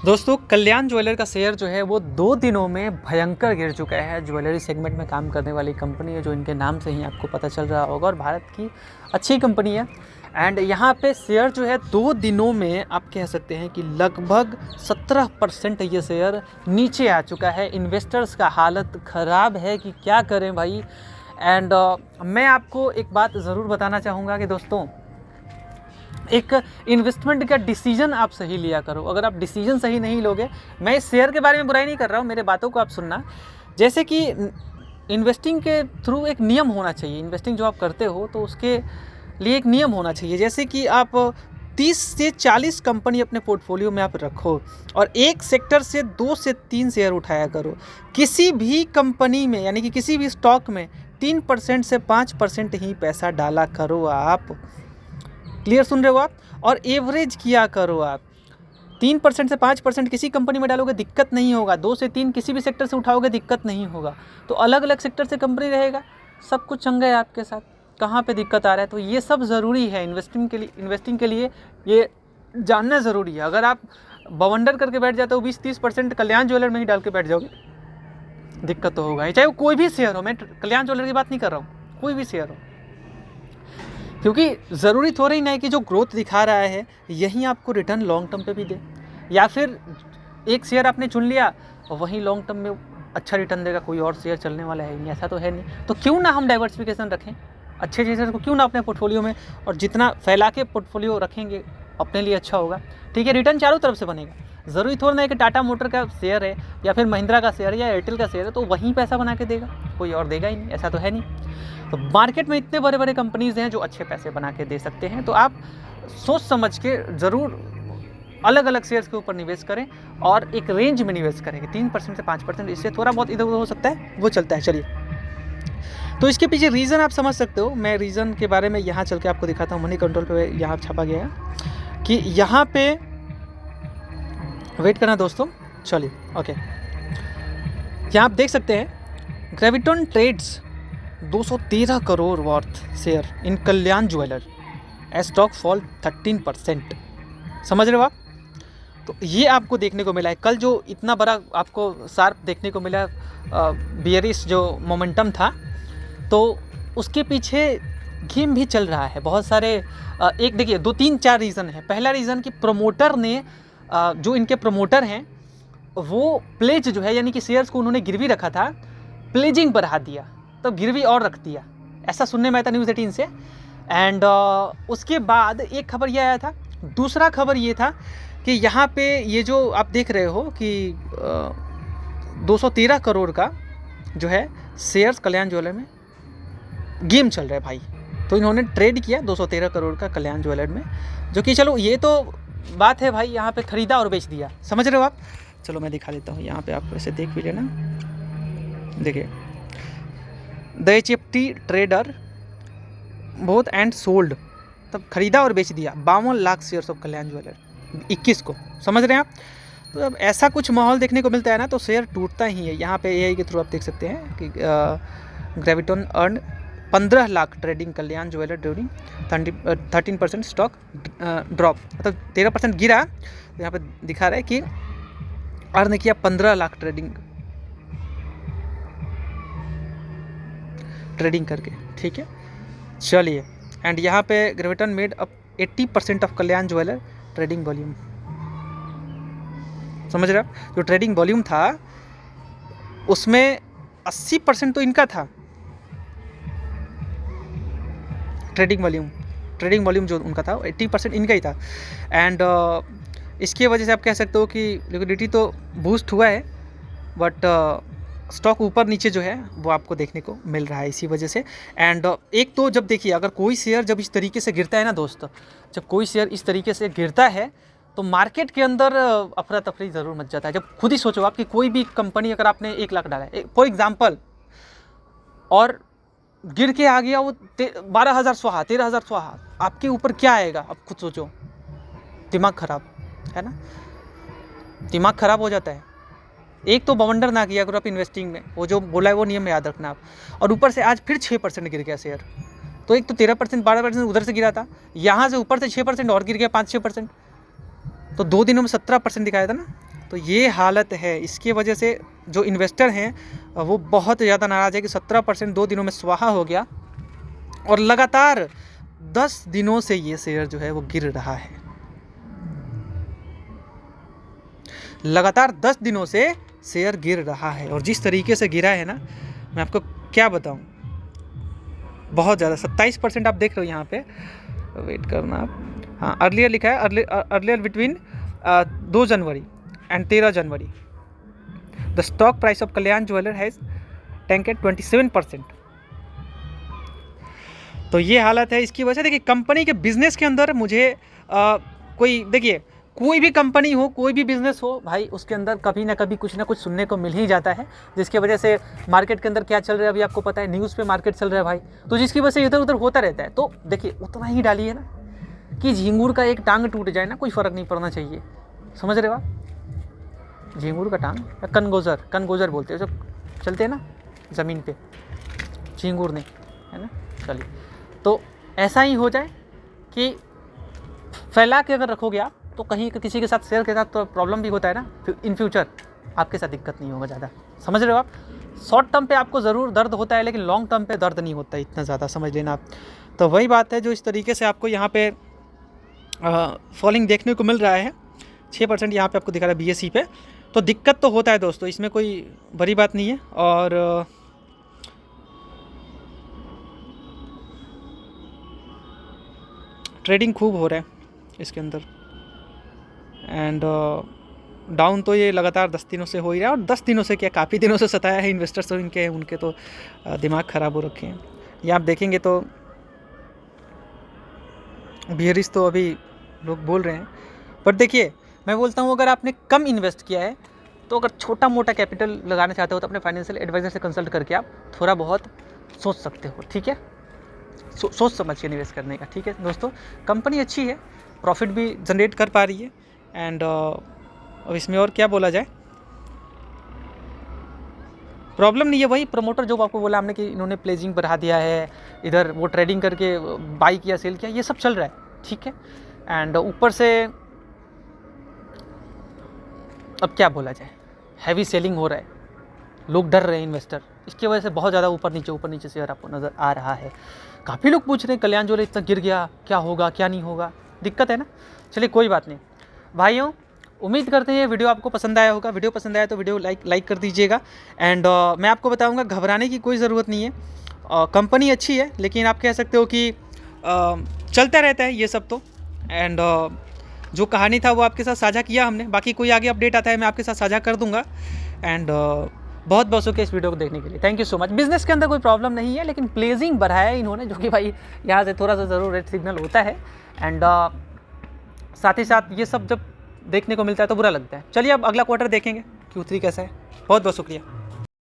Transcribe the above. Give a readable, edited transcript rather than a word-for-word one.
दोस्तों कल्याण ज्वेलर का शेयर जो है वो 2 दिनों में भयंकर गिर चुका है। ज्वेलरी सेगमेंट में काम करने वाली कंपनी है, जो इनके नाम से ही आपको पता चल रहा होगा, और भारत की अच्छी कंपनी है। एंड यहाँ पे शेयर जो है 2 दिनों में आप कह सकते हैं कि लगभग 17% ये शेयर नीचे आ चुका है। इन्वेस्टर्स का हालत ख़राब है कि क्या करें भाई। एंड मैं आपको एक बात ज़रूर बताना चाहूँगा कि दोस्तों, एक इन्वेस्टमेंट का डिसीजन आप सही लिया करो। अगर आप डिसीजन सही नहीं लोगे, मैं इस शेयर के बारे में बुराई नहीं कर रहा हूँ, मेरे बातों को आप सुनना। जैसे कि इन्वेस्टिंग के थ्रू एक नियम होना चाहिए। इन्वेस्टिंग जो आप करते हो तो उसके लिए एक नियम होना चाहिए। जैसे कि आप 30 से 40 कंपनी अपने पोर्टफोलियो में आप रखो और एक सेक्टर से 2 से 3 शेयर उठाया करो। किसी भी कंपनी में यानी कि किसी भी स्टॉक में 3% से 5% ही पैसा डाला करो आप। क्लियर सुन रहे हो आप? और एवरेज किया करो आप। 3% से 5% किसी कंपनी में डालोगे दिक्कत नहीं होगा, 2 से 3 किसी भी सेक्टर से उठाओगे दिक्कत नहीं होगा। तो अलग अलग सेक्टर से कंपनी रहेगा, सब कुछ चंगा है आपके साथ, कहाँ पे दिक्कत आ रहा है। तो ये सब ज़रूरी है इन्वेस्टिंग के लिए ये जानना ज़रूरी है। अगर आप बवंडर करके बैठ जाते हो 20-30% कल्याण ज्वेलर में ही डाल के बैठ जाओगे, दिक्कत तो होगा ही। चाहे वो कोई भी शेयर हो, मैं कल्याण ज्वेलर की बात नहीं कर रहा हूँ, कोई भी शेयर हो। क्योंकि ज़रूरी थोड़ा ही नहीं कि जो ग्रोथ दिखा रहा है यही आपको रिटर्न लॉन्ग टर्म पे भी दे, या फिर एक शेयर आपने चुन लिया और वहीं लॉन्ग टर्म में अच्छा रिटर्न देगा, कोई और शेयर चलने वाला है नहीं, ऐसा तो है नहीं। तो क्यों ना हम डाइवर्सिफिकेशन रखें, अच्छे शेयर को क्यों ना अपने पोर्टफोलियो में, और जितना फैला के पोर्टफोलियो रखेंगे अपने लिए अच्छा होगा। ठीक है, रिटर्न चारों तरफ से बनेगा। ज़रूरी थोड़ा ना है कि टाटा मोटर का शेयर है या फिर महिंद्रा का शेयर है या एयरटेल का शेयर है तो वहीं पैसा बना के देगा, कोई और देगा ही नहीं, ऐसा तो है नहीं। तो मार्केट में इतने बड़े बड़े कंपनीज़ हैं जो अच्छे पैसे बना के दे सकते हैं। तो आप सोच समझ के ज़रूर अलग अलग शेयर्स के ऊपर निवेश करें और एक रेंज में निवेश करें कि 3% से 5%, इससे थोड़ा बहुत इधर उधर हो सकता है, वो चलता है। चलिए, तो इसके पीछे रीज़न आप समझ सकते हो। मैं रीज़न के बारे में यहाँ चल के आपको दिखाता हूँ। मनी कंट्रोल पे यहाँ छापा गया है कि यहाँ पे वेट करना दोस्तों। चलिए, ओके, यहाँ आप देख सकते हैं Graviton trades 213 crore worth share in Kalyan jeweller, stock fall 13%। समझ रहे हो आप? तो ये आपको देखने को मिला है। कल जो इतना बड़ा आपको शार्प देखने को मिला, बियरिश जो मोमेंटम था, तो उसके पीछे गेम भी चल रहा है बहुत सारे। एक देखिए 2-3-4 रीज़न है। पहला रीज़न कि प्रमोटर ने, जो इनके प्रमोटर हैं वो प्लेज जो है यानी कि शेयर्स को उन्होंने गिरवी रखा था, प्लेजिंग बढ़ा दिया, तो गिरवी और रख दिया, ऐसा सुनने में आया था न्यूज़ 18 से। एंड उसके बाद एक खबर ये आया था। दूसरा खबर ये था कि यहाँ पे ये जो आप देख रहे हो कि 213 करोड़ का जो है शेयर्स कल्याण ज्वेलर में गेम चल रहा है भाई। तो इन्होंने ट्रेड किया 213 करोड़ का कल्याण ज्वेलर में, जो कि चलो ये तो बात है भाई, यहाँ पे ख़रीदा और बेच दिया। समझ रहे हो आप? चलो मैं दिखा देता हूँ, यहाँ पे आप ऐसे देख भी लेना। देखिए, the HFT trader bought and sold, तब खरीदा और बेच दिया 52 lakh shares of Kalyan jeweller 21 को। समझ रहे हैं आप? तो अब ऐसा कुछ माहौल देखने को मिलता है ना, तो शेयर टूटता ही है। यहाँ पे एआई के थ्रू आप देख सकते हैं कि ग्रेविटन अर्न 15 लाख ट्रेडिंग कल्याण ज्वेलर ड्यूरिंग 13% स्टॉक ड्रॉप, मतलब 13% गिरा। तो यहाँ पे दिखा रहा है कि अर्न किया 15 लाख ट्रेडिंग करके। ठीक है, चलिए। एंड यहाँ पे Graviton made up 80% of Kalyan jeweller trading volume. समझ रहे आप? जो ट्रेडिंग वॉल्यूम था उसमें 80% तो इनका था। ट्रेडिंग वॉल्यूम जो उनका था 80% इनका ही था। एंड इसकी वजह से आप कह सकते हो कि लिक्विडिटी तो बूस्ट हुआ है, बट स्टॉक ऊपर नीचे जो है वो आपको देखने को मिल रहा है इसी वजह से। एंड एक तो जब देखिए, अगर कोई शेयर जब इस तरीके से गिरता है ना दोस्त, जब कोई शेयर इस तरीके से गिरता है तो मार्केट के अंदर अफरा तफरी ज़रूर मच जाता है। जब खुद ही सोचो आप कि कोई भी कंपनी, अगर आपने 1 लाख डाला है फॉर एग्जाम्पल, और गिर के आ गया वो 12,000 स्वाहा, 13,000 स्वाहा, आपके ऊपर क्या आएगा? आप खुद सोचो। दिमाग खराब है ना, दिमाग खराब हो जाता है। एक तो बवंडर ना किया करो आप इन्वेस्टिंग में, वो जो बोला है वो नियम याद रखना आप। और ऊपर से आज फिर 6% गिर गया शेयर। तो एक तो 13% 12% उधर से गिरा था, यहाँ से ऊपर से 6% और गिर गया, 5-6%। तो 2 दिनों में 17% दिखाया था ना। तो ये हालत है, इसकी वजह से जो इन्वेस्टर हैं वो बहुत ज़्यादा नाराज़ है कि 17% 2 दिनों में स्वाहा हो गया और लगातार 10 दिनों से ये शेयर जो है वो गिर रहा है। लगातार 10 दिनों से शेयर गिर रहा है और जिस तरीके से गिरा है ना, मैं आपको क्या बताऊं, बहुत ज़्यादा 27% आप देख रहे हो यहाँ पे, वेट करना आप, हाँ अर्लियर लिखा है, earlier between 2 January and 13 January the stock price of Kalyan jeweller has tanked 27%। तो ये हालत है। इसकी वजह से देखिए कंपनी के बिजनेस के अंदर मुझे कोई, देखिए कोई भी कंपनी हो, कोई भी बिजनेस हो भाई, उसके अंदर कभी ना कभी कुछ ना कुछ सुनने को मिल ही जाता है, जिसकी वजह से मार्केट के अंदर क्या चल रहा है अभी आपको पता है, न्यूज़ पे मार्केट चल रहा है भाई, तो जिसकी वजह से इधर उधर होता रहता है। तो देखिए उतना ही डालिए ना कि झींगुर का एक टांग टूट जाए ना, कोई फ़र्क नहीं पड़ना चाहिए, समझ रहे हो आप। झींगुर का टांग या कनगोजर बोलते हैं जब चलते हैं ना ज़मीन पे, झींगुर नहीं है ना, चलिए तो ऐसा ही हो जाए कि फैला के अगर रखोगे आप तो कहीं किसी के साथ शेयर के साथ तो प्रॉब्लम भी होता है ना, इन फ्यूचर आपके साथ दिक्कत नहीं होगा ज़्यादा, समझ रहे हो आप। शॉर्ट टर्म पे आपको ज़रूर दर्द होता है लेकिन लॉन्ग टर्म पे दर्द नहीं होता इतना ज़्यादा, समझ लेना आप। तो वही बात है जो इस तरीके से आपको यहाँ पे फॉलिंग देखने को मिल रहा है, 6% यहाँ पे आपको दिखा रहा है BSE पे, तो दिक्कत तो होता है दोस्तों, इसमें कोई बड़ी बात नहीं है। और ट्रेडिंग खूब हो रहा है इसके अंदर एंड डाउन तो ये लगातार 10 दिनों से हो ही रहा है, और 10 दिनों से क्या काफ़ी दिनों से सताया है इन्वेस्टर्स, तो उनके तो दिमाग ख़राब हो रखे हैं। ये आप देखेंगे तो बियरिश तो अभी लोग बोल रहे हैं, पर देखिए मैं बोलता हूँ अगर आपने कम इन्वेस्ट किया है तो अगर छोटा मोटा कैपिटल लगाना चाहते हो तो अपने फाइनेंशियल एडवाइज़र से कंसल्ट करके आप थोड़ा बहुत सोच सकते हो, ठीक है, सोच समझ के निवेश करने का, ठीक है दोस्तों। कंपनी अच्छी है, प्रॉफिट भी जनरेट कर पा रही है एंड अब इसमें और क्या बोला जाए, प्रॉब्लम नहीं है। वही प्रमोटर जो आपको बोला हमने कि इन्होंने प्लेजिंग बढ़ा दिया है, इधर वो ट्रेडिंग करके बाई किया सेल किया, ये सब चल रहा है, ठीक है। एंड ऊपर से अब क्या बोला जाए, हैवी सेलिंग हो रहा है, लोग डर रहे हैं इन्वेस्टर, इसकी वजह से बहुत ज़्यादा ऊपर नीचे शेयर आपको नज़र आ रहा है। काफ़ी लोग पूछ रहे हैं कल्याण ज्वेलर इतना गिर गया, क्या होगा क्या नहीं होगा, दिक्कत है ना। चलिए कोई बात नहीं भाइयों, उम्मीद करते हैं वीडियो आपको पसंद आया होगा। वीडियो पसंद आया तो वीडियो लाइक कर दीजिएगा एंड मैं आपको बताऊंगा घबराने की कोई ज़रूरत नहीं है। कंपनी अच्छी है लेकिन आप कह सकते हो कि चलता रहता है ये सब तो, एंड जो कहानी था वो आपके साथ साझा किया हमने, बाकी कोई आगे अपडेट आता है मैं आपके साथ साझा कर दूंगा। एंड बहुत बहुत शुक्रिया इस वीडियो को देखने के लिए, thank you so much. Business के अंदर कोई प्रॉब्लम नहीं है लेकिन प्लेजिंग बढ़ाया है इन्होंने, जो कि भाई यहाँ से थोड़ा सा ज़रूर रेड सिग्नल होता है एंड साथ ही साथ ये सब जब देखने को मिलता है तो बुरा लगता है। चलिए अब अगला क्वार्टर देखेंगे Q3 कैसा है। बहुत बहुत शुक्रिया।